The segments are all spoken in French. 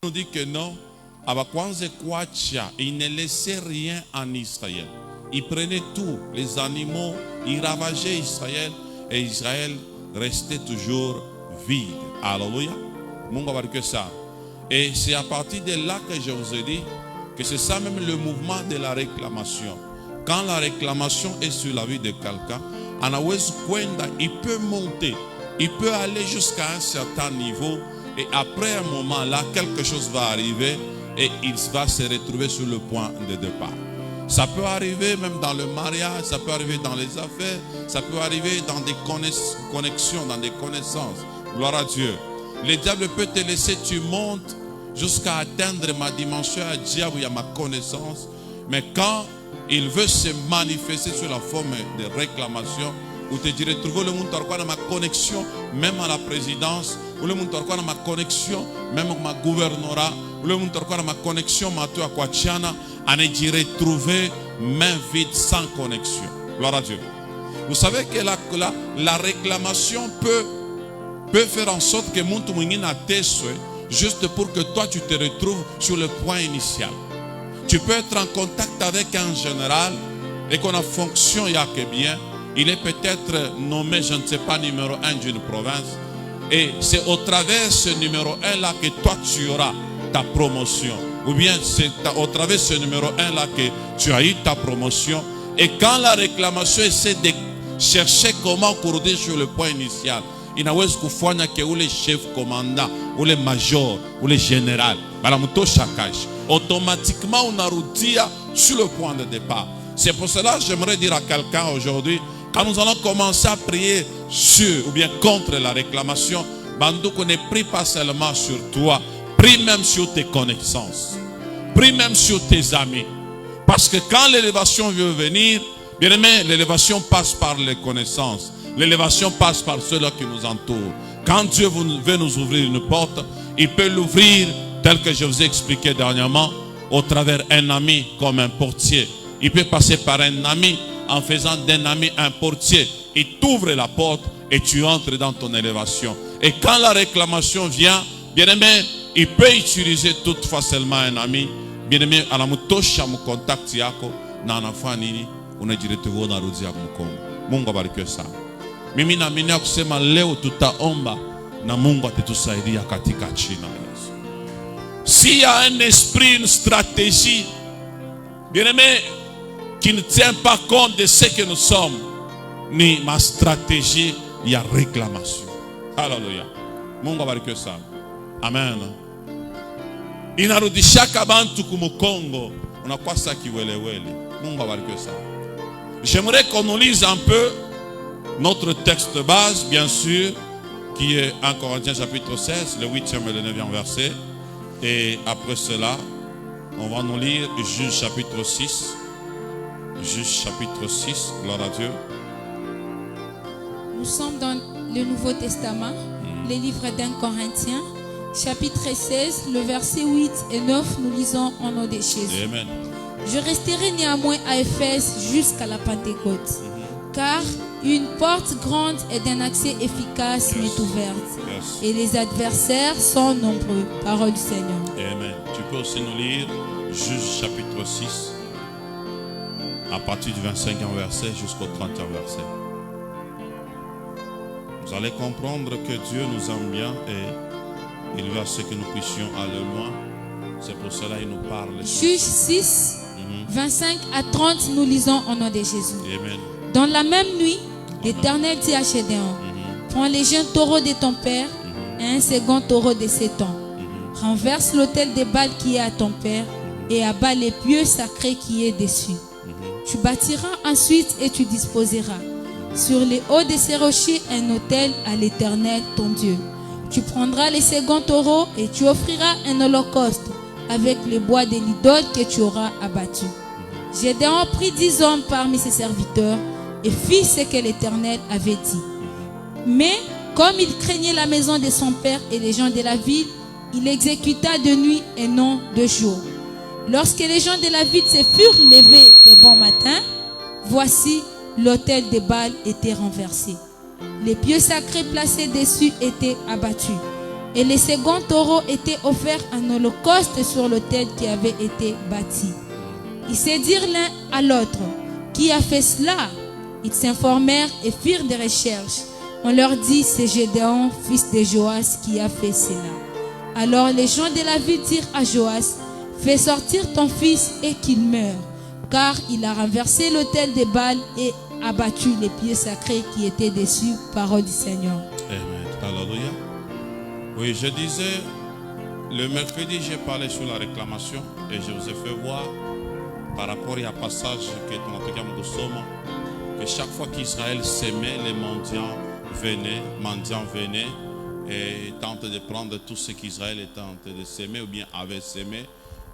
nous dit que non, il ne laissait rien en Israël. Il prenait tout, les animaux, il ravageait Israël et Israël restait toujours vide. Alléluia. Et c'est à partir de là que je vous ai dit que c'est ça même le mouvement de la réclamation. Quand la réclamation est sur la vie de quelqu'un, il peut monter, il peut aller jusqu'à un certain niveau et après un moment là, quelque chose va arriver et il va se retrouver sur le point de départ. Ça peut arriver même dans le mariage, ça peut arriver dans les affaires, ça peut arriver dans des connexions, dans des connaissances. Gloire à Dieu. Le diable peut te laisser, tu montes jusqu'à atteindre ma dimension, à dire où il y a ma connaissance. Mais quand il veut se manifester sous la forme de réclamation, où te dirais, trouver le monde dans ma connexion, même à la présidence, ou le monde dans ma connexion, même à ma gouvernorat, ou le monde dans ma connexion, à Kwachana, on est dirait trouver main vide sans connexion. Gloire à Dieu. Vous savez que la réclamation peut faire en sorte que mon tumingina tesue, juste pour que toi tu te retrouves sur le point initial. Tu peux être en contact avec un général et qu'on a fonction il y a que bien. Il est peut-être nommé, je ne sais pas, numéro 1 d'une province. Et c'est au travers de ce numéro 1 là que toi tu auras ta promotion. Ou bien c'est au travers de ce numéro 1 là que tu as eu ta promotion. Et quand la réclamation essaie de chercher comment courir sur le point initial, il n'a pas que ou les chefs commandants, ou les majors, ou les généraux. Automatiquement, on a routié sur le point de départ. C'est pour cela que j'aimerais dire à quelqu'un aujourd'hui, quand nous allons commencer à prier sur ou bien contre la réclamation, Bandouk ne prie pas seulement sur toi, prie même sur tes connaissances, prie même sur tes amis. Parce que quand l'élévation veut venir, bien aimé, l'élévation passe par les connaissances. L'élévation passe par ceux-là qui nous entourent. Quand Dieu veut nous ouvrir une porte, il peut l'ouvrir tel que je vous ai expliqué dernièrement, au travers d'un ami comme un portier. Il peut passer par un ami en faisant d'un ami un portier. Il t'ouvre la porte et tu entres dans ton élévation. Et quand la réclamation vient, bien aimé, il peut utiliser tout facilement un ami. Bien aimé, à la mutosha mu contact yako na anafanya unajiretevo na rudi yako mkongo. Mungu abarikiwe sana. Mimi naamini kusema leo tutaomba na Mungu atatusaidia katika jina la Yesu. S'il y a un esprit, une stratégie, bien aimé, qui ne tient pas compte de ce que nous sommes, ni ma stratégie, il y a réclamation. Alléluia. Mungu abarikiwe sana. Amen. Inarudishaka bantu kumukongo unakuwa sasa kiwelewele. Mungu abarikiwe sana. J'aimerais qu'on nous lise un peu notre texte de base, bien sûr, qui est 1 Corinthiens chapitre 16, le 8e et le 9e verset. Et après cela, on va nous lire Juge chapitre 6. Juge chapitre 6, gloire à Dieu. Nous sommes dans le Nouveau Testament, les livres d'1 Corinthiens, chapitre 16, le verset 8 et 9, nous lisons au nom de Jésus. Amen. Je resterai néanmoins à Éphèse jusqu'à la Pentecôte, car une porte grande et d'un accès efficace m'est ouverte, et les adversaires sont nombreux. Parole du Seigneur. Amen. Tu peux aussi nous lire Juge chapitre 6, à partir du 25e verset jusqu'au 30e verset. Vous allez comprendre que Dieu nous aime bien et il veut à ce que nous puissions aller loin. C'est pour cela qu'il nous parle. Juge 6, 25 à 30, nous lisons au nom de Jésus. Amen. Dans la même nuit, l'Éternel dit à Gédéon, prends les jeunes taureaux de ton père et un second taureau de 7 ans. Renverse l'autel de Baal qui est à ton père et abat les pieux sacrés qui est dessus. Tu bâtiras ensuite et tu disposeras sur les hauts de ces rochers un autel à l'Éternel ton Dieu. Tu prendras les seconds taureaux et tu offriras un holocauste avec le bois de l'idole que tu auras abattu. Gédéon prit 10 hommes parmi ses serviteurs et fit ce que l'Éternel avait dit. Mais comme il craignait la maison de son père et les gens de la ville, il exécuta de nuit et non de jour. Lorsque les gens de la ville se furent levés de bon matin, voici l'autel de Baal était renversé. Les pieux sacrés placés dessus étaient abattus. Et le second taureau était offert en holocauste sur l'autel qui avait été bâti. Ils se dirent l'un à l'autre, qui a fait cela? Ils s'informèrent et firent des recherches. On leur dit, c'est Gédéon, fils de Joas, qui a fait cela. Alors les gens de la ville dirent à Joas, fais sortir ton fils et qu'il meure, car il a renversé l'autel de Baal et abattu les pieds sacrés qui étaient dessus. Parole du Seigneur. Amen. Alléluia. Oui, je disais, le mercredi, j'ai parlé sur la réclamation et je vous ai fait voir par rapport à un passage que que chaque fois qu'Israël s'aimait, les mendiants venaient et tentent de prendre tout ce qu'Israël était en train de s'aimer ou bien avait s'aimé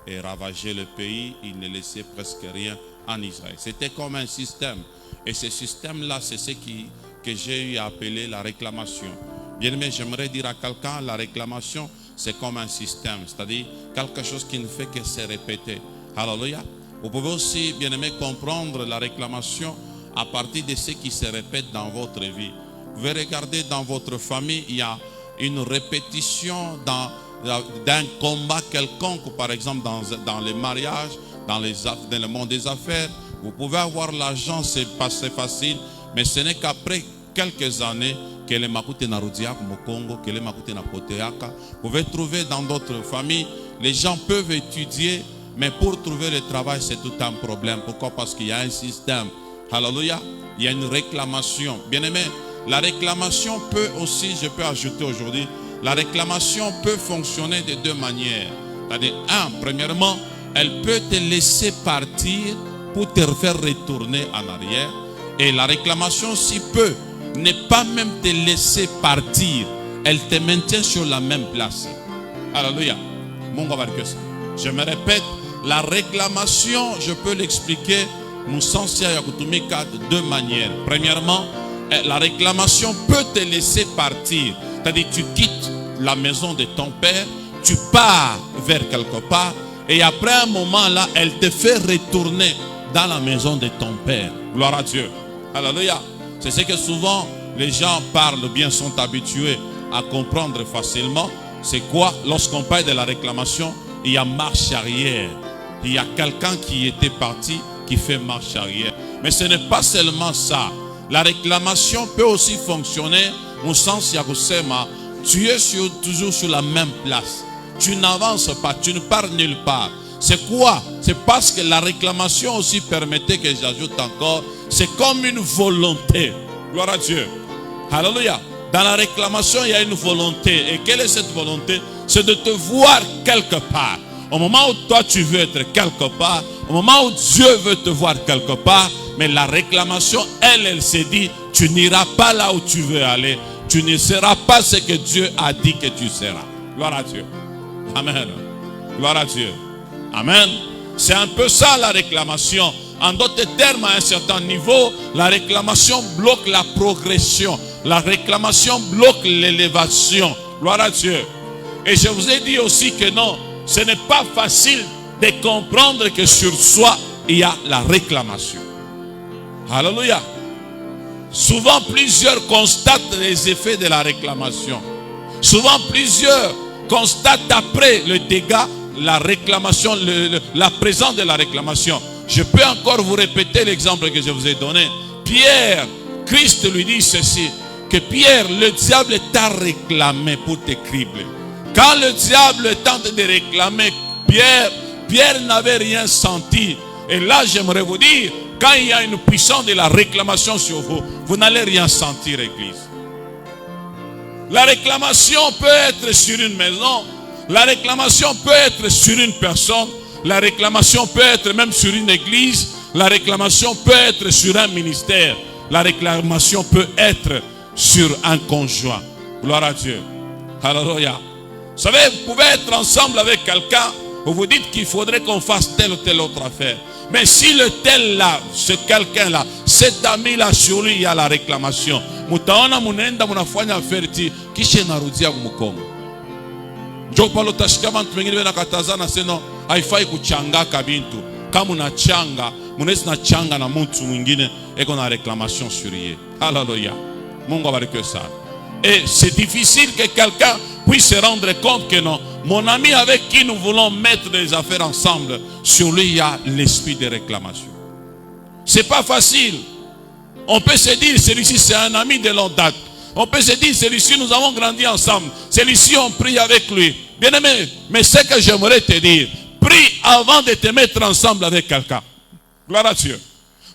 et ravager le pays. Ils ne laissaient presque rien en Israël. C'était comme un système. Et ce système-là, c'est ce que j'ai eu à appeler la réclamation. Bien aimé, j'aimerais dire à quelqu'un, la réclamation, c'est comme un système. C'est-à-dire quelque chose qui ne fait que se répéter. Alléluia. Vous pouvez aussi, bien aimé, comprendre la réclamation à partir de ce qui se répète dans votre vie. Vous pouvez regarder dans votre famille, il y a une répétition d'un combat quelconque, par exemple dans les mariages, dans le monde des affaires. Vous pouvez avoir l'argent, c'est facile, mais ce n'est qu'après quelques années que les Makute na Rudiak, Mokongo, que les Makute na Poteaka. Vous pouvez trouver dans d'autres familles, les gens peuvent étudier, mais pour trouver le travail, c'est tout un problème. Pourquoi? Parce qu'il y a un système. Alléluia. Il y a une réclamation. Bien aimé, la réclamation peut aussi, je peux ajouter aujourd'hui, la réclamation peut fonctionner de deux manières. C'est-à-dire, premièrement, elle peut te laisser partir pour te faire retourner en arrière. Et la réclamation aussi peut ne pas même te laisser partir. Elle te maintient sur la même place. Alléluia. Je me répète, la réclamation, je peux l'expliquer de deux manières. Premièrement, la réclamation peut te laisser partir. C'est-à-dire, tu quittes la maison de ton père, tu pars vers quelque part, et après un moment là, elle te fait retourner dans la maison de ton père. Gloire à Dieu. Alléluia. C'est ce que souvent les gens parlent ou bien sont habitués à comprendre facilement. C'est quoi? Lorsqu'on parle de la réclamation, il y a marche arrière. Il y a quelqu'un qui était parti qui fait marche arrière. Mais ce n'est pas seulement ça. La réclamation peut aussi fonctionner au sens Yakusema. Tu es toujours sur la même place. Tu n'avances pas, tu ne pars nulle part. C'est quoi? C'est parce que la réclamation aussi permettait que j'ajoute encore, c'est comme une volonté. Gloire à Dieu. Alléluia. Dans la réclamation, il y a une volonté. Et quelle est cette volonté? C'est de te voir quelque part. Au moment où toi tu veux être quelque part, au moment où Dieu veut te voir quelque part, mais la réclamation, elle se dit, tu n'iras pas là où tu veux aller. Tu ne seras pas ce que Dieu a dit que tu seras. Gloire à Dieu. Amen. Gloire à Dieu. Amen. C'est un peu ça la réclamation. En d'autres termes, à un certain niveau, la réclamation bloque la progression. La réclamation bloque l'élévation. Gloire à Dieu. Et je vous ai dit aussi que non, ce n'est pas facile de comprendre que sur soi, il y a la réclamation. Alléluia. Souvent, plusieurs constatent les effets de la réclamation. Souvent, plusieurs constatent après le dégât, la réclamation, la présence de la réclamation. Je peux encore vous répéter l'exemple que je vous ai donné. Pierre, Christ lui dit ceci, que Pierre, le diable t'a réclamé pour te cribler. Quand le diable tente de réclamer Pierre n'avait rien senti. Et là, j'aimerais vous dire, quand il y a une puissance de la réclamation sur vous, vous n'allez rien sentir, Église. La réclamation peut être sur une maison, la réclamation peut être sur une personne, la réclamation peut être même sur une église, la réclamation peut être sur un ministère, la réclamation peut être sur un conjoint. Gloire à Dieu. Alléluia. Vous savez, vous pouvez être ensemble avec quelqu'un, vous vous dites qu'il faudrait qu'on fasse telle ou telle autre affaire. Mais si le tel là, ce quelqu'un là, cet ami là, sur lui il y a la réclamation. Mutaona munenda munafanya affaire ti kisha narudia kumukongo. Ndio palo tashika bantu wengine wanakatazana seno haifai kuchangaka bintu. Kama unachanga, munaweza nachanga na mtu mwingine eko na réclamation sur yeye. Alléluia. Mungu abariki sana. Et c'est difficile que quelqu'un puisse se rendre compte que non, mon ami avec qui nous voulons mettre des affaires ensemble, sur lui il y a l'esprit de réclamation. C'est pas facile. On peut se dire, celui-ci c'est un ami de longue date. On peut se dire, celui-ci nous avons grandi ensemble. Celui-ci on prie avec lui. Bien aimé, mais ce que j'aimerais te dire, prie avant de te mettre ensemble avec quelqu'un. Gloire à Dieu.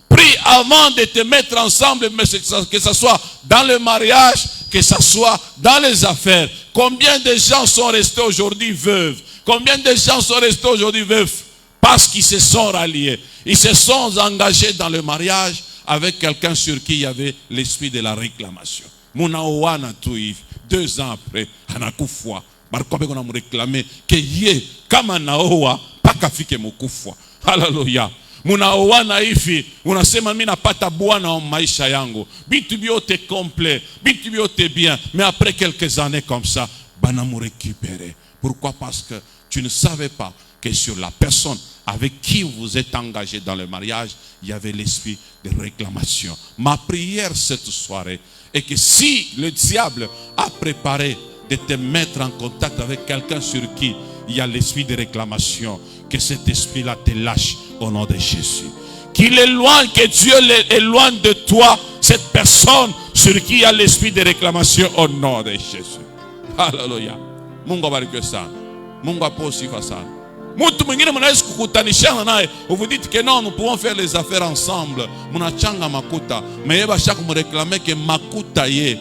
Prie avant de te mettre ensemble, que ce soit dans le mariage, que ce soit dans les affaires. Combien de gens sont restés aujourd'hui veuves? Combien de gens sont restés aujourd'hui veufs? Parce qu'ils se sont ralliés. Ils se sont engagés dans le mariage avec quelqu'un sur qui il y avait l'esprit de la réclamation. Munaoana tuiv 2 ans après, anakufwa. Barkobe kona mréclamer que ye kama naoa paka fike mukufwa. Hallelujah. Munaoana hivi unasema mimi napata bwana wa maisha yangu. Bitu biote complet, bitu biote bien, mais après quelques années comme ça, bana mu récupérer. Pourquoi? Parce que tu ne savais pas que sur la personne avec qui vous êtes engagé dans le mariage, il y avait l'esprit de réclamation. Ma prière cette soirée est que si le diable a préparé de te mettre en contact avec quelqu'un sur qui il y a l'esprit de réclamation, que cet esprit-là te lâche au nom de Jésus. Qu'il éloigne, que Dieu éloigne de toi cette personne sur qui il y a l'esprit de réclamation au nom de Jésus. Alléluia. Mungu abariki sana. Mungu apo sifa sana. Mtu mwingine mnaweza kukutanishana naye, vous dites que non, nous pouvons faire les affaires ensemble. Mnachanga makuta, mais yeba chaque me réclamer que makuta ye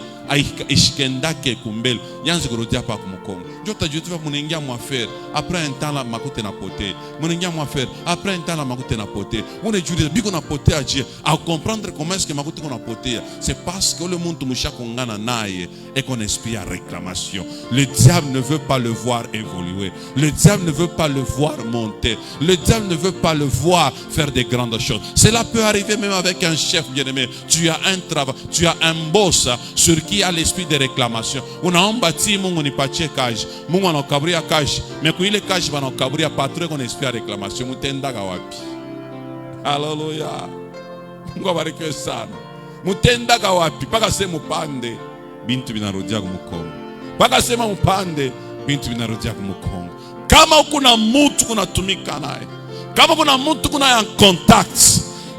ishikendake kumbele yanze kurudia pa kumukongo. Jota jutuva muningia mu affaire, après un temps la makuta na poté. Muningia mu affaire, après un temps la makuta na poté. Mune judi biko na poté à Dieu. À comprendre comment est-ce que makuta na poté, c'est parce que le monde musha kongana naye et qu'on esprit à réclamation. Le diable ne veut pas le voir évoluer. Le diable ne veut pas le voir monter. Le diable ne veut pas le voir faire des grandes choses. Cela peut arriver même avec un chef bien-aimé. Tu as un travail, tu as un boss sur qui a l'esprit de réclamation. Unaomba ti Mungu nipatie kazi. Mungu anakabria kazi. Mais kwa ile kazi banakabria patron qu'on esprit à réclamation. Mutendaga wapi? Hallelujah. Mungu abariki sana. Mutendaga wapi? Paka sema upande bintu binarudia kumukongo. Paka sema upande bintu binarudia kumukongo. Kama kuna mtu kunatumika naye, kama kuna mtu kuna en contact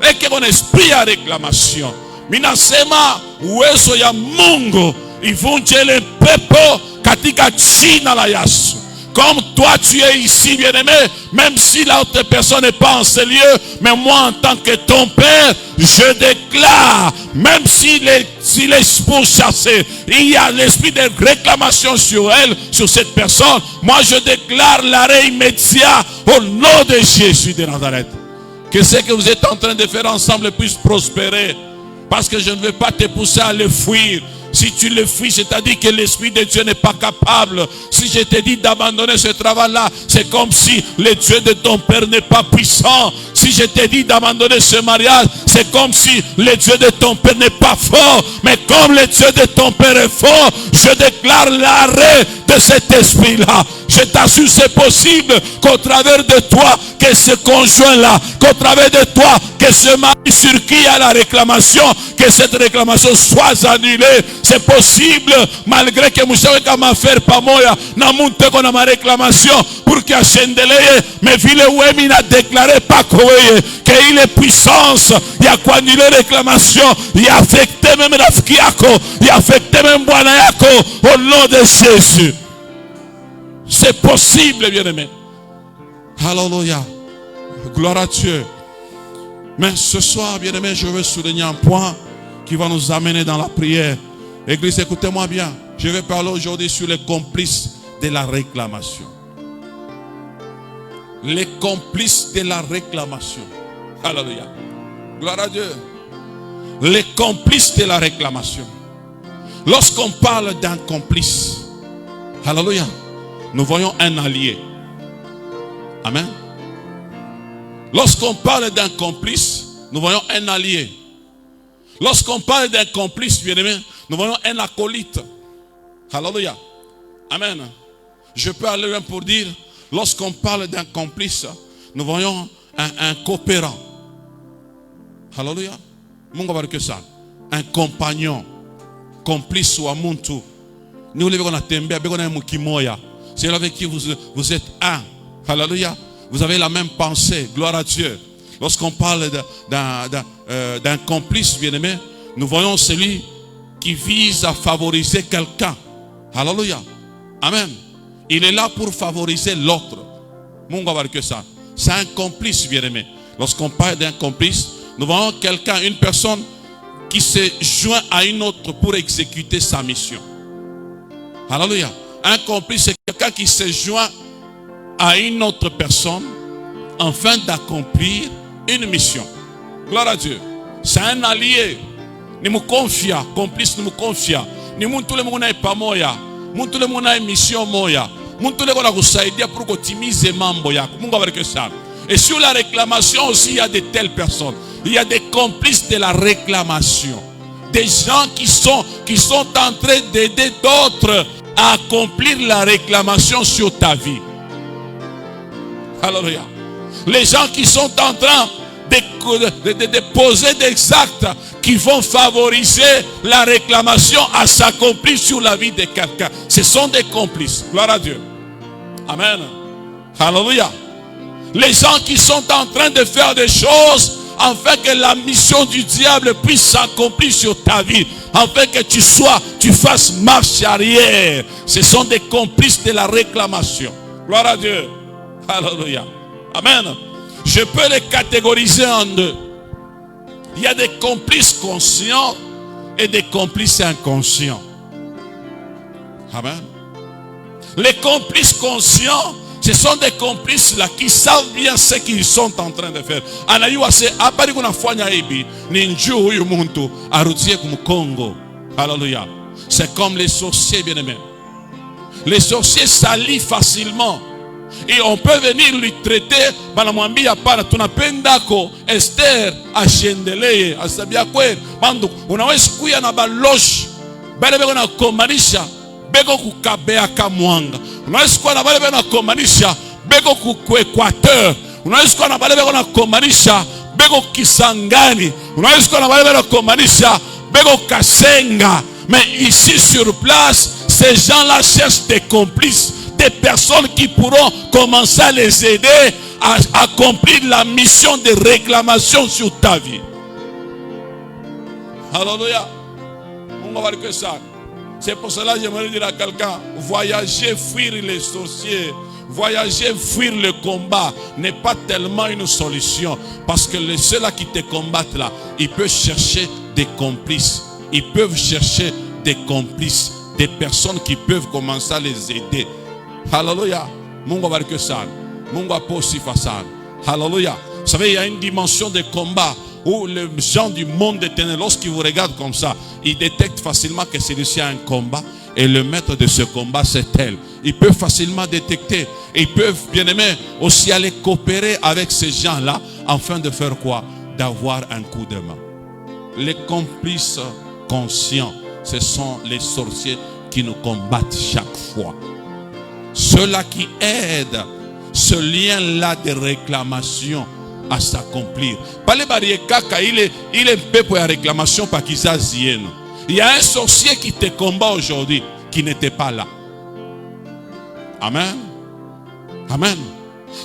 eke con esprit ya réclamation, minasema uwezo ya Mungu ivunje ile pepo katika jina la Yesu. Comme toi tu es ici bien-aimé, même si l'autre personne n'est pas en ce lieu, mais moi en tant que ton père, je déclare, même s'il est pourchassé, il y a l'esprit de réclamation sur elle, sur cette personne, moi je déclare l'arrêt immédiat au nom de Jésus de Nazareth. Que ce que vous êtes en train de faire ensemble puisse prospérer, parce que je ne veux pas te pousser à le fuir. Si tu le fuis, c'est-à-dire que l'Esprit de Dieu n'est pas capable. Si je te dis d'abandonner ce travail-là, c'est comme si le Dieu de ton père n'est pas puissant. Si je te dis d'abandonner ce mariage, c'est comme si le Dieu de ton père n'est pas fort. Mais comme le Dieu de ton père est fort, je déclare l'arrêt de cet esprit-là. Je t'assure, c'est possible qu'au travers de toi, que ce conjoint-là, qu'au travers de toi, que ce mari sur qui il y a la réclamation, que cette réclamation soit annulée. C'est possible, malgré que Moussaweka m'a fait pas moya, na monte qu'on a ma réclamation pour qu'il y ait chendeleye, mais vile Ouemi n'a déclaré pas qu'il est puissance, il y a quoi annuler réclamation, il a affecté même Rafiki yako, il a affecté même Bwana yako, au nom de Jésus. C'est possible, bien-aimé. Alléluia. Gloire à Dieu. Mais ce soir, bien-aimé, je veux souligner un point qui va nous amener dans la prière. Église, écoutez-moi bien. Je vais parler aujourd'hui sur les complices de la réclamation. Les complices de la réclamation. Alléluia. Gloire à Dieu. Les complices de la réclamation. Lorsqu'on parle d'un complice, alléluia, nous voyons un allié. Amen. Lorsqu'on parle d'un complice, nous voyons un allié. Lorsqu'on parle d'un complice, bien aimé, nous voyons un acolyte. Alléluia. Amen. Je peux aller même pour dire, lorsqu'on parle d'un complice, nous voyons un coopérant. Alléluia. Mungu bariki sana. Un compagnon. Complice ou amuntu. Nous voulons qu'on a tembe, qu'on a mukimoya. C'est avec qui vous êtes un. Alléluia. Vous avez la même pensée. Gloire à Dieu. Lorsqu'on parle d'un complice, bien-aimé, nous voyons celui qui vise à favoriser quelqu'un. Alléluia. Amen. Il est là pour favoriser l'autre. Mungu abarque ça. C'est un complice, bien-aimé. Lorsqu'on parle d'un complice, nous voyons quelqu'un, une personne qui se joint à une autre pour exécuter sa mission. Alléluia. Un complice, c'est quelqu'un qui se joint à une autre personne afin d'accomplir une mission. Gloire à Dieu. C'est un allié. Ni mu confia, complice ni mu confia. Ni muntu le muna pamoya, muntu le muna mission moya. Muntu le kona kusaidia pour optimiser mambo yako. Mungu abareke sana. Et sur la réclamation aussi, il y a de telles personnes. Il y a des complices de la réclamation. Des gens qui sont en train d'aider d'autres à accomplir la réclamation sur ta vie. Alléluia. Les gens qui sont en train de poser des actes qui vont favoriser la réclamation à s'accomplir sur la vie de quelqu'un. Ce sont des complices. Gloire à Dieu. Amen. Alléluia. Les gens qui sont en train de faire des choses afin que la mission du diable puisse s'accomplir sur ta vie, afin que tu fasses marche arrière. Ce sont des complices de la réclamation. Gloire à Dieu. Alléluia. Amen. Je peux les catégoriser en deux. Il y a des complices conscients et des complices inconscients. Amen. Les complices conscients, ce sont des complices là qui savent bien ce qu'ils sont en train de faire. Alléluia. C'est comme les sorciers, bien-aimés. Les sorciers s'allient facilement. Et on peut venir lui traiter. Esther ashendelee asabia kweli bandu unaweza kuya na baloshi bale beko na komanisha beko kukabea kamwanga, unaweza kuwa na bale beko na komanisha beko ku Equateur, unaweza kuwa na bale beko na komanisha beko Kisangani, unaweza kuwa na bale beko na komanisha beko Kasenga. Mais ici sur place, ces gens-là cherchent des complices, des personnes qui pourront commencer à les aider à accomplir la mission de réclamation sur ta vie. Alléluia. On va voir que ça. C'est pour cela que j'aimerais dire à quelqu'un, voyager, fuir les sorciers, voyager, fuir le combat n'est pas tellement une solution. Parce que ceux-là qui te combattent là, ils peuvent chercher des complices. Ils peuvent chercher des complices, des personnes qui peuvent commencer à les aider. Alléluia. Mungu abarque ça. Mungu aposi façade. Alléluia. Vous savez, il y a une dimension de combat où les gens du monde des ténèbres, lorsqu'ils vous regardent comme ça, ils détectent facilement que celui-ci a un combat et le maître de ce combat c'est elle. Ils peuvent facilement détecter et ils peuvent, bien aimé, aussi aller coopérer avec ces gens-là afin de faire quoi? D'avoir un coup de main. Les complices conscients, ce sont les sorciers qui nous combattent chaque fois. Ceux-là qui aident ce lien-là de réclamation à s'accomplir. Il est peu pour la réclamation par qu'il y a un sorcier qui te combat aujourd'hui qui n'était pas là. Amen. Amen.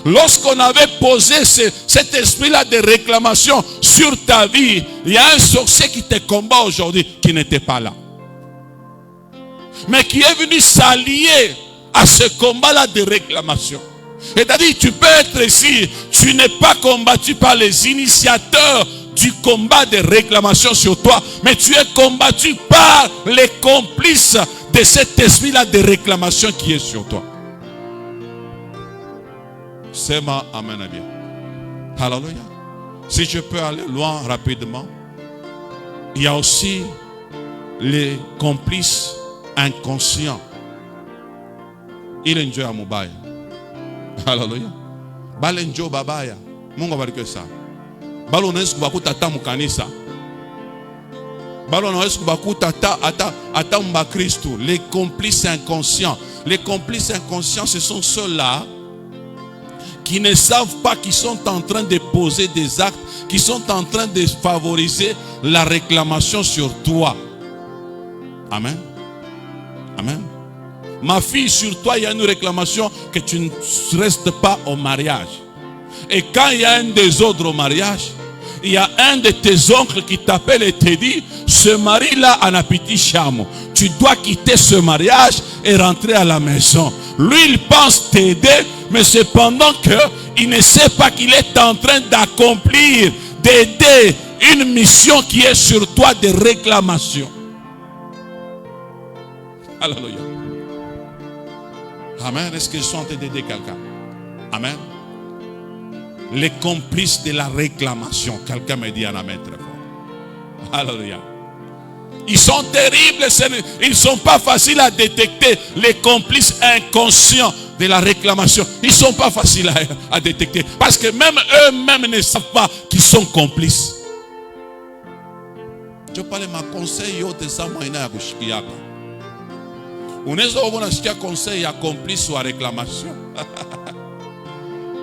Lorsqu'on avait posé cet esprit-là de réclamation sur ta vie, il y a un sorcier qui te combat aujourd'hui qui n'était pas là. Mais qui est venu s'allier à ce combat-là de réclamation. C'est-à-dire, tu peux être ici, tu n'es pas combattu par les initiateurs du combat de réclamation sur toi, mais tu es combattu par les complices de cet esprit-là de réclamation qui est sur toi. C'est ma amen à bien. Alléluia. Si je peux aller loin rapidement, il y a aussi les complices inconscients. Il enjoy à Mobile. Alléluia. Balenjo babaya. Mungu abariki sana. Balo unaweza kubakuta hata mkanisa. Balo unaweza kubakuta hata mbakristo. Les complices inconscients. Les complices inconscients, ce sont ceux-là qui ne savent pas qu'ils sont en train de poser des actes, qui sont en train de favoriser la réclamation sur toi. Amen. Amen. Ma fille, sur toi, il y a une réclamation que tu ne restes pas au mariage. Et quand il y a un désordre au mariage, il y a un de tes oncles qui t'appelle et te dit, ce mari-là en a petit charme. Tu dois quitter ce mariage et rentrer à la maison. Lui, il pense t'aider, mais cependant qu'il ne sait pas qu'il est en train d'accomplir, d'aider une mission qui est sur toi de réclamation. Alléluia. Amen. Est-ce que je suis en train d'aider quelqu'un? Amen. Les complices de la réclamation. Quelqu'un me dit un amen très fort. Alléluia. Ils sont terribles. Ils ne sont pas faciles à détecter. Les complices inconscients de la réclamation. Ils ne sont pas faciles à détecter. Parce que même eux-mêmes ne savent pas qu'ils sont complices. Je parle de ma conseil. Unaweza kuona unasikia conseil ya complice ou à réclamation.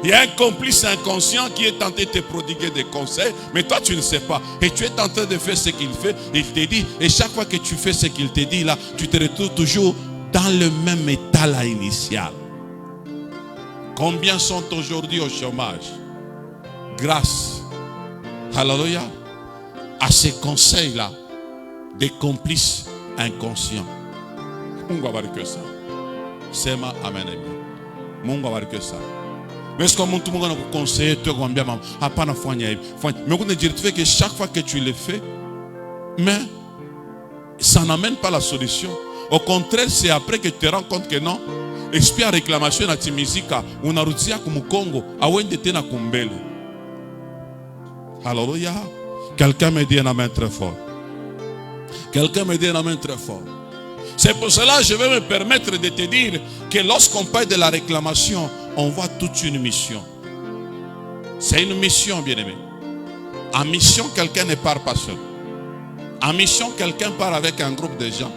Il y a un complice inconscient qui est tenté de te prodiguer des conseils, mais toi tu ne sais pas. Et tu es en train de faire ce qu'il fait, il te dit, et chaque fois que tu fais ce qu'il te dit là, tu te retrouves toujours dans le même état là initial. Combien sont aujourd'hui au chômage? Grâce, alléluia, à ces conseils là, des complices inconscients. Mungu abariki ça. Sema amen. Mungu abariki ça. Mais est-ce que mtu Mungu anakuconseiller tu kumwambia mama hapana fanya hivi. Mais on dit que chaque fois que tu le fais, mais ça n'amène pas la solution. Au contraire, c'est après que tu te rends compte que non, esprit à réclamation na timizika unarudia kumukongo awende tena kumbele. Alléluia. Quelqu'un me dit un amen très fort. Quelqu'un me dit un amen très fort. C'est pour cela que je vais me permettre de te dire que lorsqu'on parle de la réclamation, on voit toute une mission. C'est une mission, bien-aimé. En mission, quelqu'un ne part pas seul. En mission, quelqu'un part avec un groupe de gens.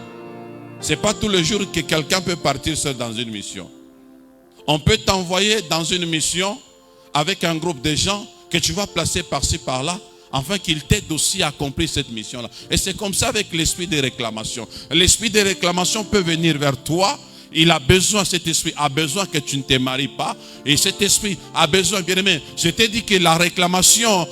Ce n'est pas tous les jours que quelqu'un peut partir seul dans une mission. On peut t'envoyer dans une mission avec un groupe de gens que tu vas placer par-ci, par-là, afin qu'il t'aide aussi à accomplir cette mission-là. Et c'est comme ça avec l'esprit de réclamation. L'esprit de réclamation peut venir vers toi. Il a besoin, cet esprit a besoin que tu ne te maries pas. Et cet esprit a besoin, bien aimé. Je t'ai dit que la réclamation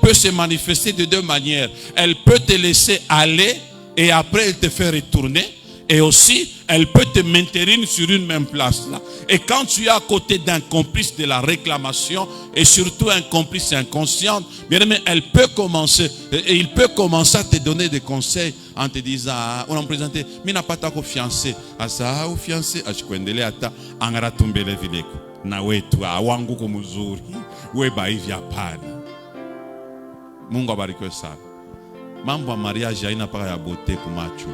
peut se manifester de deux manières. Elle peut te laisser aller et après elle te fait retourner. Et aussi, elle peut te maintenir sur une même place là. Et quand tu es à côté d'un complice de la réclamation, et surtout un complice inconscient, bien aimé, elle peut commencer, et il peut commencer à te donner des conseils en te disant, on a présenté, mais n'a pas ta fiancé, asa ou fiancé, achikuendele ata, angara tumbele vileko, na wetu, awangu kumuzuri, weba hivi hapana. Mungu abariki sana. Mambo ya mariage haina paka ya beauté kumacho.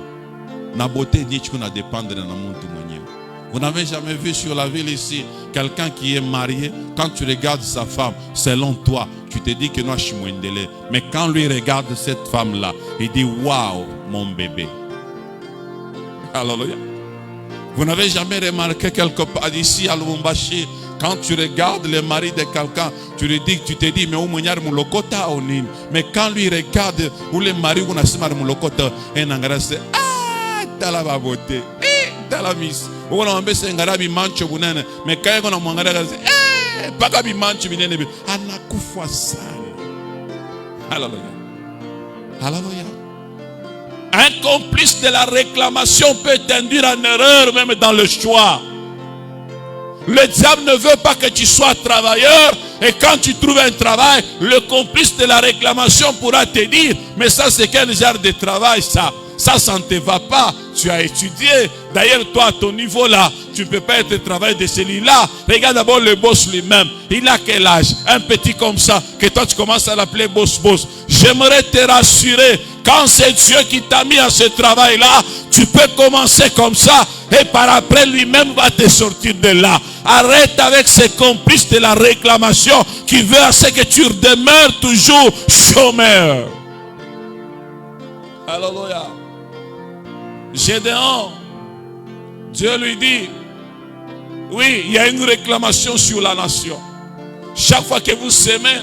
Na beauté dit que na dépendre de muntu mwenyewe. Vous n'avez jamais vu sur la ville ici quelqu'un qui est marié, quand tu regardes sa femme, selon toi, tu te dis que non, je suis mwendele. Mais quand lui regarde cette femme-là, il dit waouh, mon bébé. Alléluia. Vous n'avez jamais remarqué quelque part ici à Lubumbashi, quand tu regardes le mari de quelqu'un, tu te dis, mais où mounyar moulokota ou nini. Mais quand lui regarde, où le mari ou nasimar moulokota, et n'angresse, dans la beauté, dans la mise. On a un ngarabi mancho bunene, mais quand on a mon ngarabi, bagabi mancho binene, anakufa sana. Alléluia. Alléluia. Un complice de la réclamation peut t'induire en erreur même dans le choix. Le diable ne veut pas que tu sois travailleur, et quand tu trouves un travail, le complice de la réclamation pourra te dire, mais ça c'est quel genre de travail ça? Ça ne te va pas. Tu as étudié. D'ailleurs, toi, à ton niveau là, tu ne peux pas être travailleur de celui-là. Regarde d'abord le boss lui-même. Il a quel âge? Un petit comme ça, que toi tu commences à l'appeler boss. J'aimerais te rassurer. Quand c'est Dieu qui t'a mis à ce travail-là, tu peux commencer comme ça. Et par après, lui-même va te sortir de là. Arrête avec ces complices de la réclamation qui veut à ce que tu demeures toujours chômeur. Alléluia. Gédéon, Dieu lui dit, oui, il y a une réclamation sur la nation. Chaque fois que vous semez,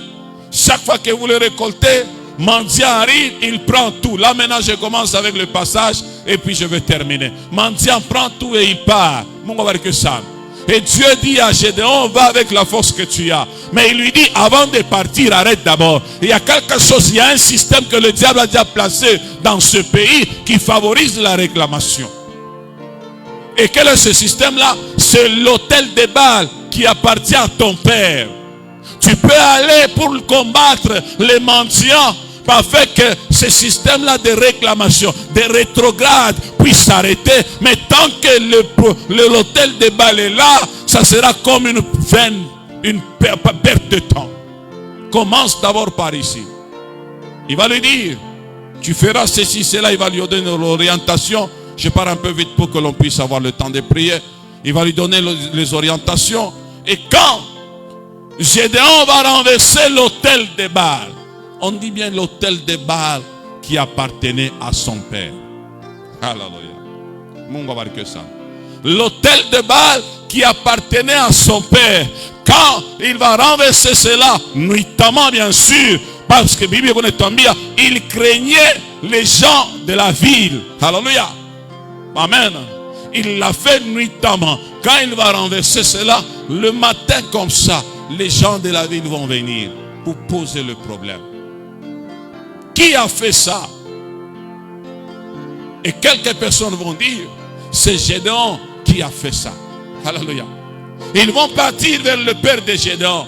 chaque fois que vous le récoltez, mendiant arrive, il prend tout. Là maintenant je commence avec le passage et puis je vais terminer. Mendiant prend tout et il part. Mon gars, que ça. Et Dieu dit à Gédéon, va avec la force que tu as. Mais il lui dit, avant de partir, arrête d'abord. Il y a quelque chose, il y a un système que le diable a déjà placé dans ce pays qui favorise la réclamation. Et quel est ce système-là? C'est l'autel de Baal qui appartient à ton père. Tu peux aller pour combattre les mendiants, afin que ce système-là de réclamation, de rétrograde puisse s'arrêter. Mais tant que l'autel de Baal est là, ça sera comme une perte de temps. Commence d'abord par ici. Il va lui dire, tu feras ceci, cela, il va lui donner l'orientation. Je pars un peu vite pour que l'on puisse avoir le temps de prier. Il va lui donner les orientations. Et quand Gédéon va renverser l'autel de Baal, on dit bien l'autel de Baal qui appartenait à son père. Alléluia. Mon gars, que ça. L'autel de Baal qui appartenait à son père. Quand il va renverser cela, nuitamment bien sûr, parce que Bible il craignait les gens de la ville. Alléluia. Amen. Il l'a fait nuitamment. Quand il va renverser cela, le matin comme ça, les gens de la ville vont venir pour poser le problème. Qui a fait ça? Et quelques personnes vont dire, c'est Gédéon qui a fait ça. Alléluia. Ils vont partir vers le père de Gédéon.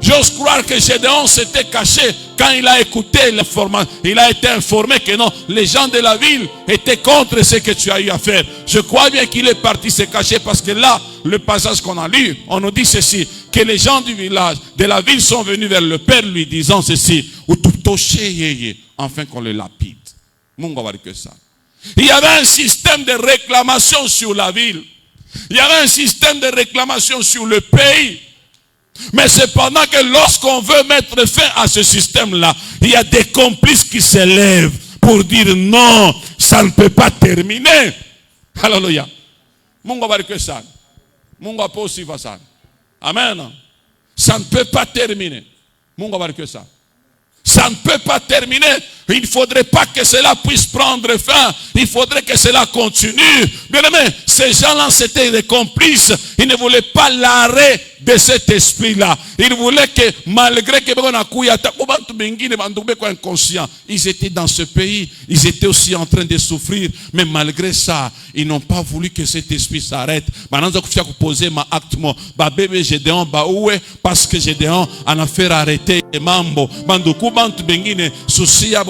J'ose croire que Gédéon s'était caché quand il a écouté l'information. Il a été informé que non, les gens de la ville étaient contre ce que tu as eu à faire. Je crois bien qu'il est parti se cacher parce que là, le passage qu'on a lu, on nous dit ceci, que les gens du village, de la ville sont venus vers le père lui disant ceci, ou tout touché, afin qu'on le lapide. Mon gars, que ça. Il y avait un système de réclamation sur la ville. Il y avait un système de réclamation sur le pays. Mais cependant que lorsqu'on veut mettre fin à ce système-là, il y a des complices qui s'élèvent pour dire non, ça ne peut pas terminer. Alléluia. Mungu abariki sana. Mungu aposifiwe sana. Amen. Ça ne peut pas terminer. Mungu abariki sana. Ça ne peut pas terminer. Il ne faudrait pas que cela puisse prendre fin. Il faudrait que cela continue. Bien aimé, ces gens-là, c'était des complices. Ils ne voulaient pas l'arrêt de cet esprit-là. Ils voulaient que, malgré que inconscient, ils étaient dans ce pays. Ils étaient aussi en train de souffrir. Mais malgré ça, ils n'ont pas voulu que cet esprit s'arrête. Parce que Gédéon en a fait arrêter les mambo.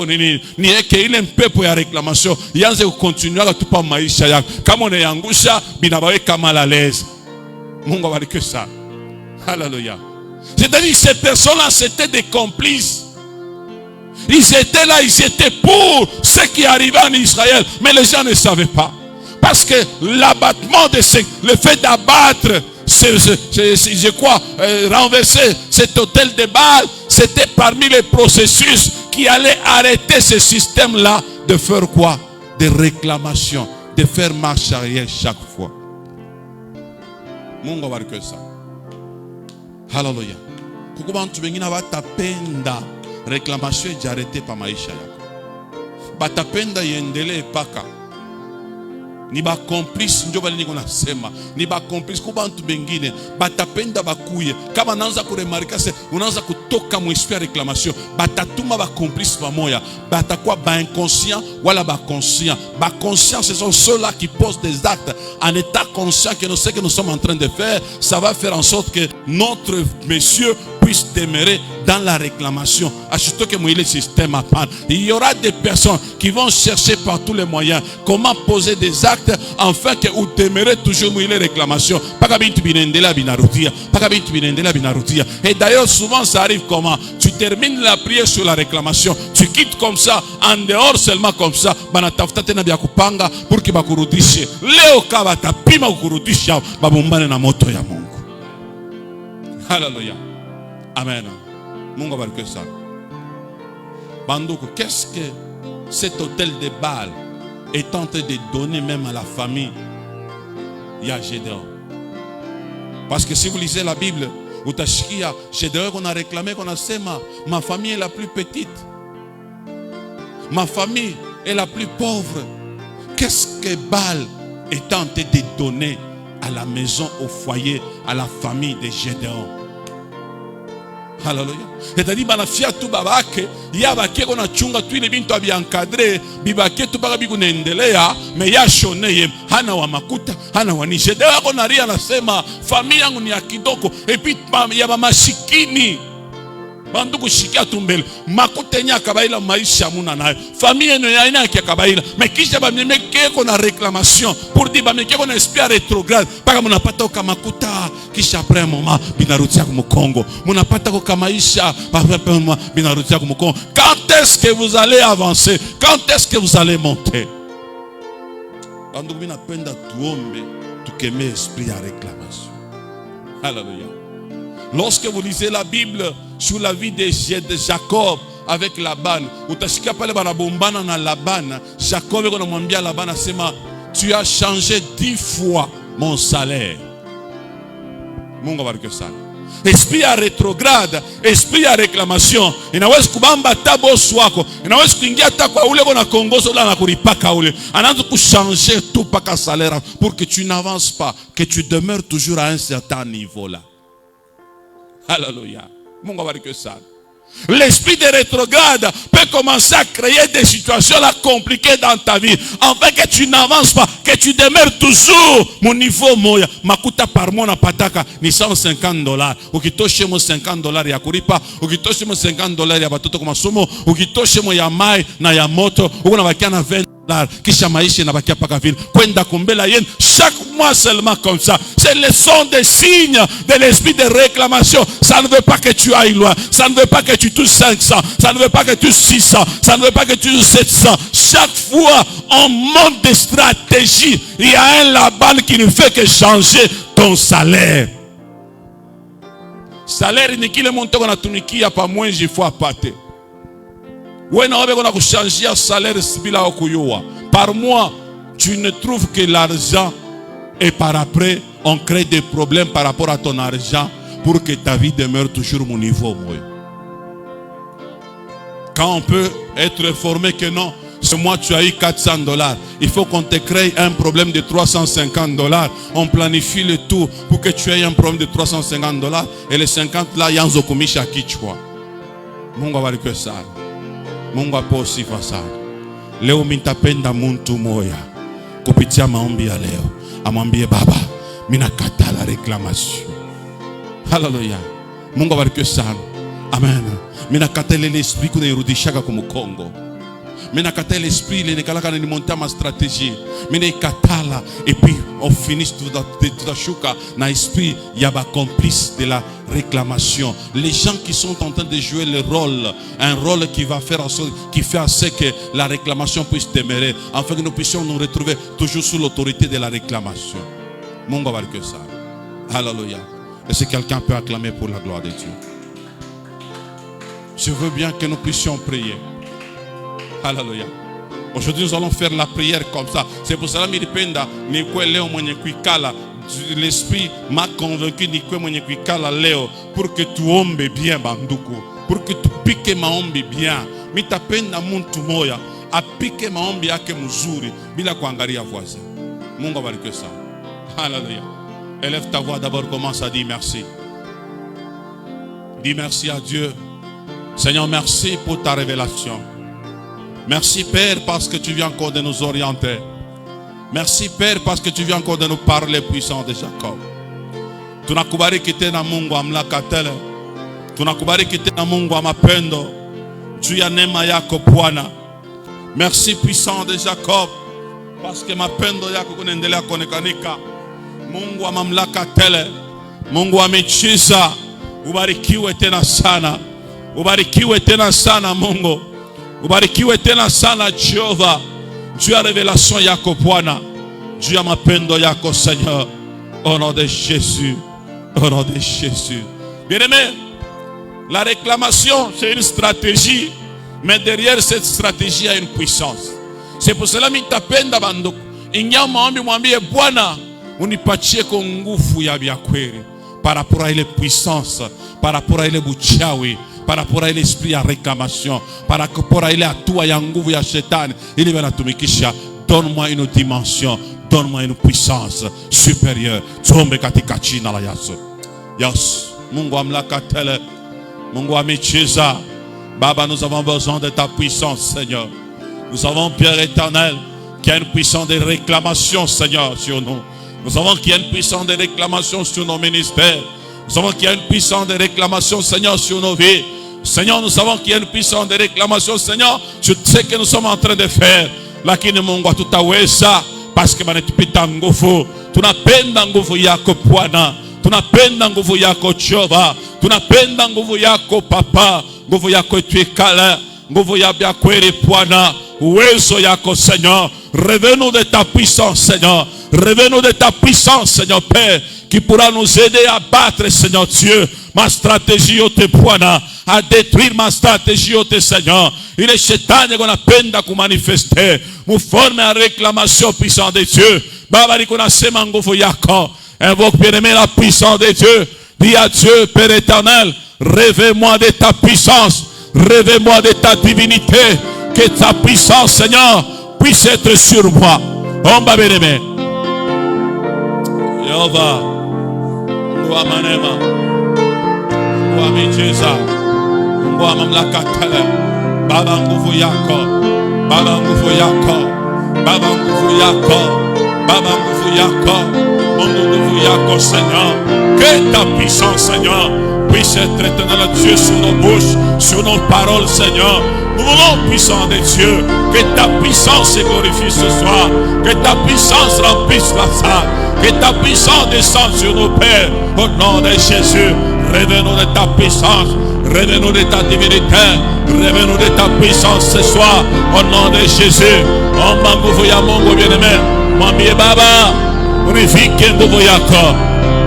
Ni eke ile mpepo ya réclamation yanze kukontinua kutupa maisha yako kama unayangusha binabaweka mal à l'aise. Mungu abariki sana. Alléluia. C'est-à-dire ces personnes-là c'était des complices. Ils étaient là, ils étaient pour ce qui arrivait en Israël, mais les gens ne savaient pas. Parce que l'abattement de le fait d'abattre je crois renverser cet autel de Baal, c'était parmi les processus qui allait arrêter ce système-là de faire quoi? De réclamation, de faire marche arrière chaque fois. Mungu abariki sana. Hallelujah. Kuko bantu bengine batapenda réclamation ijarete pa maisha yako. Batapenda iendelee paka. Ni ba complice ndio bali niko nasema. Ni ba complice kwa bantu bengine batapenda bakuye. Kama naanza kuremarika se unaanza kutoka mwesprit réclamation. Batatuma ba complice pamoja. Batakuwa ba inconscient wala ba conscient. Ba conscient ce sont ceux-là qui posent des actes en état conscient que nous ce que nous sommes en train de faire, ça va faire en sorte que notre monsieur puisse demeurer dans la réclamation. Ajoutons que le système à prendre. Il y aura des personnes qui vont chercher par tous les moyens comment poser des actes afin que vous demeurez toujours les réclamations. Et d'ailleurs souvent ça arrive comment? Tu termines la prière sur la réclamation, tu quittes comme ça, en dehors seulement comme ça, pour que bakurudishe. Leo kabata pima kurudisha babumbane na moto ya Mungu. Hallelujah. Amen. Mungu abariki sana. Bandoko, qu'est-ce que cet hôtel de Baal est en train de donner même à la famille? Il y a Gédéon. Parce que si vous lisez la Bible, vous tachia Gédéon qu'on a réclamé, qu'on a sema, ma famille est la plus petite. ma famille est la plus pauvre. Qu'est-ce que Baal est tenté de donner à la maison, au foyer, à la famille de Gédéon? Hallelujah. C'est-à-dire banafia tu babake ya bakie kona chunga tu ile bintu abiankadre bibake tu baka bikunaendelea me ya shone ye hana wa makuta hana wa nishede wako na ria anasema familia yangu ni ya kidogo epi ya mamashikini bandu kushikia tumbele makuta nya kabaila maisha muna nayo familia no ya ina kia kabaila mekisha bamemeke kona réclamation pour dire bameke kona esprit rétrograde paka munapata kwa makuta kisha après un moment binarutia ku Kongo munapata kwa maisha après un moment binarutia ku Kongo. Quand est-ce que vous allez avancer? Quand est-ce que vous allez monter? Bandu mina penda tuombe tukeme esprit ya réclamation. Alléluia. Lorsque vous lisez la Bible sur la vie de Jacob avec Laban, utashika pale banabombana na Laban, Jacob akamwambia Laban asema tu as changé 10 fois mon salaire. Mungu abariki sana. Esprit ya rétrograde, esprit ya réclamation inaweza kubamba tabosi wako, inaweza kuingia hata kwa ule bona kongozo la na kulipaka ule, anaanza kuchanger tout paka salaire pour que tu n'avances pas, que tu demeures toujours à un certain niveau là. Alléluia. Mungu abariki sana. L'esprit de rétrograde peut commencer à créer des situations là compliquées dans ta vie, afin que tu n'avances pas, que tu demeures toujours mon niveau moya. Makuta par mois na pataka ni $150. Ukitoshe mo $50 ya kuripa, ukitoshe mo $50 ya batoto kwa masomo, ukitoshe mo ya mai na ya moto, uko na bakia na $20. Kisha maisha na bakia paka vile kwenda kumbela yen chaque mois seulement comme ça. C'est le son des signes de l'esprit de réclamation. Ça ne veut pas que tu ailles loin, ça ne veut pas que tu touches 500, ça ne veut pas que tu touches 600, ça ne veut pas que tu touches 700. Chaque fois on monte des stratégies. Il y a un Laban qui ne fait que changer ton salaire. Salaire ni kile monte kona tunikia pa mwenji fois pate. Par mois, tu ne trouves que l'argent et par après, on crée des problèmes par rapport à ton argent pour que ta vie demeure toujours au niveau. Quand on peut être formé que non, ce mois tu as eu $400, il faut qu'on te crée un problème de $350. On planifie le tout pour que tu aies un problème de $350 et les 50 là, yanzo kumisha kichwa. Mungu abariki sana. Mungu apo sifa sana. Leo mitapenda muntu moya kupitia maombi ya leo amwambie Baba, mina katala réclamation. Hallelujah. Mungu abariki sana. Amen. Mina katala l'esprit kunirudishaka ku Kongo. Mina katala l'esprit le nekalaka ni monter ma stratégie. Mina katala et puis on finit tout dans shuka na esprit yaba complice de la réclamation. Les gens qui sont en train de jouer le rôle, un rôle qui va faire en sorte, qui fait en sorte que la réclamation puisse demeurer, afin que nous puissions nous retrouver toujours sous l'autorité de la réclamation. Mungu abariki sana. Alléluia. Et si quelqu'un peut acclamer pour la gloire de Dieu. Je veux bien que nous puissions prier. Alléluia. Aujourd'hui nous allons faire la prière comme ça. C'est pour cela milipenda ni kwa leo mwenye kuikala. L'esprit m'a convaincu ni kwa mwenye kuikala leo pour que tu ombe bien banduku, pour que tu pique maombi bien. Mitapenda muntu moya apike maombi yake mzuri bila kuangalia voisin. Mungu abariki sana. Alléluia. Élève ta voix d'abord, commence à dire merci. Dis merci à Dieu. Seigneur, merci pour ta révélation. Merci Père parce que tu viens encore de nous orienter. Merci Père parce que tu viens encore de nous parler, puissant de Jacob. Tunakubariki tena Mungu amlaka tele. Tunakubariki tena Mungu amapendo. Juu ya neema yako Bwana. Merci puissant de Jacob parce que mapendo yako kunaendelea kuonekanika. Mungu wa mamlaka tele. Mungu wa miujiza. Ubarikiwe tena sana. Ubarikiwe tena sana Mungu. Ubarikiwe tena sana Jehova. Juu ya révélation yako Bwana. Juu ya mapendo yako Seigneur. Au nom de Jésus. Au nom de Jésus. Bien-aimé, la réclamation c'est une stratégie, mais derrière cette stratégie il y a une puissance. C'est pour cela mitapenda banduku. Ingia maombi mwambie Bwana unipatie nguvu ya kweli par rapport à ile puissance, par rapport à ile buchawi, par rapport à l'esprit à réclamation, par rapport à toi ya nguvu ya shetani ili wanatumikisha. Donne-moi une dimension, donne-moi une puissance supérieure. Tuombe katika jina la Yesu. Yes, Mungu amlaka tele, Mungu amicheza. Baba, nous avons besoin de ta puissance, Seigneur. Nous avons Père éternel qui a une puissance de réclamation, Seigneur, sur nous. Nous savons qu'il y a une puissance de réclamation sur nos ministères. Nous savons qu'il y a une puissance de réclamation, Seigneur, sur nos vies. Seigneur, nous savons qu'il y a une puissance de réclamation, Seigneur, sur ce que nous sommes en train de faire. Lakini Mungu hatutaweza parce que banatupita nguvu. Tunapenda nguvu yako Bwana. Tunapenda nguvu yako Jehova. Tunapenda nguvu yako Papa. Nguvu yako tuikale. Nguvu ya kweli Bwana. Uwezo yako Seigneur. Révèle-nous de ta puissance Seigneur. Révèle-nous de ta puissance Seigneur Père, qui pourra nous aider à battre Seigneur Dieu ma stratégie au te Bwana, à détruire ma stratégie au te Seigneur. Il est shetani qu'on appelle à manifester. Nous forme en réclamation puissante de Dieu. Baba ni kuna sema nguvu yako. Invoque bien-aimé la puissance de Dieu. Dis à Dieu Père éternel, révèle-moi de ta puissance. Révèle-moi de ta divinité. Que ta puissance Seigneur puisse être sur moi. On va bien-aimé. Yehova, Mungu wa manema, Mungu wa miujiza, Mungu wa mamlaka tele. Baba nguvu yako, Baba nguvu yako, Baba nguvu yako, Baba nguvu yako, Mungu nguvu yako Seigneur. Que ta puissance Seigneur puisse être éternel Dieu sur nos bouches, sur nos paroles Seigneur. Nous voulons puissant de Dieu, que ta puissance se glorifie ce soir, que ta puissance remplisse la salle, que ta puissance descende sur nos pères, au nom de Jésus. Révèle-nous de ta puissance, révèle-nous de ta divinité, révèle-nous de ta puissance ce soir, au nom de Jésus. On m'a nguvu ya Mungu bien-aimé, mwambie Baba, unifike nguvu yako,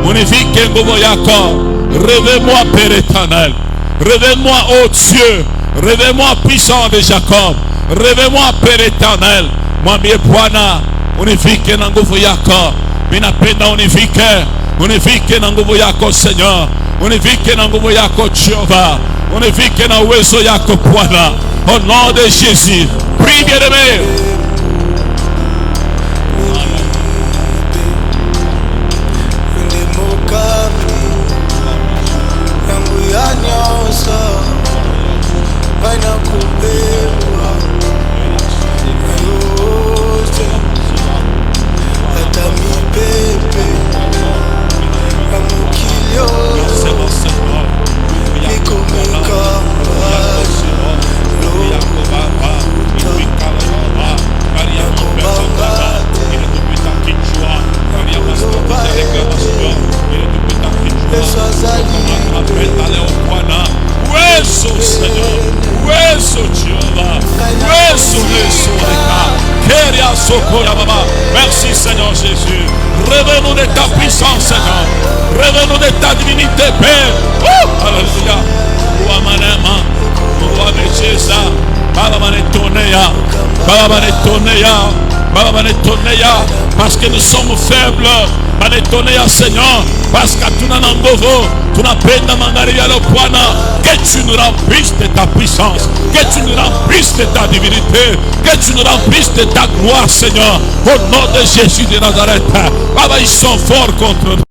unifike nguvu yako. Révèle-moi Père éternel, révèle-moi ô Dieu. Révèle-moi puissant de Jacob. Révèle-moi Père éternel. Mwambie Bwana, unifike na nguvu yako. Minapenda unifike na nguvu yako Seigneur. Unifike na nguvu yako Jehova. Unifike na uwezo yako Bwana. Au nom de Jésus. Prie bien-aimé. Merci Seigneur Jésus. Révèle-nous de ta puissance Seigneur. Révèle-nous de ta divinité Père. Alléluia. Ouamanema. Ouamecheza. Baba manetonea. Baba manetonea. Baba manetonea. Parce que nous sommes faibles. Manetonea Seigneur. Parce que tu n'as pas de tunapenda mangalia le Bwana. Que tu nous remplisses de ta puissance. Que tu nous remplisses de ta divinité. Que tu nous remplisses de ta gloire Seigneur. Au nom de Jésus de Nazareth. Baba, ils sont forts contre nous.